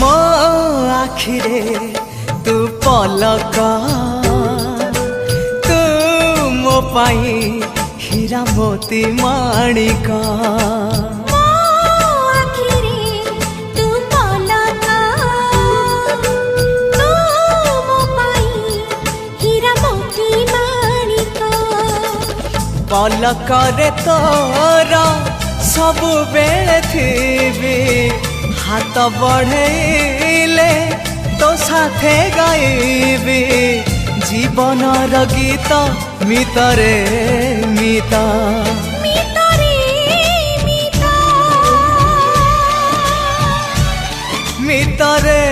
ମୋ ଆଖିରେ ତୁ ପଲକ ତୁ ମୋ ପାଇଁ ହୀରା ମୋତି ମାଣିକ पलकरे तोर सबु बेले थी हाथ बढ़ेले तो साथे गाइबी जीवन गीत मितरे मिता मितरे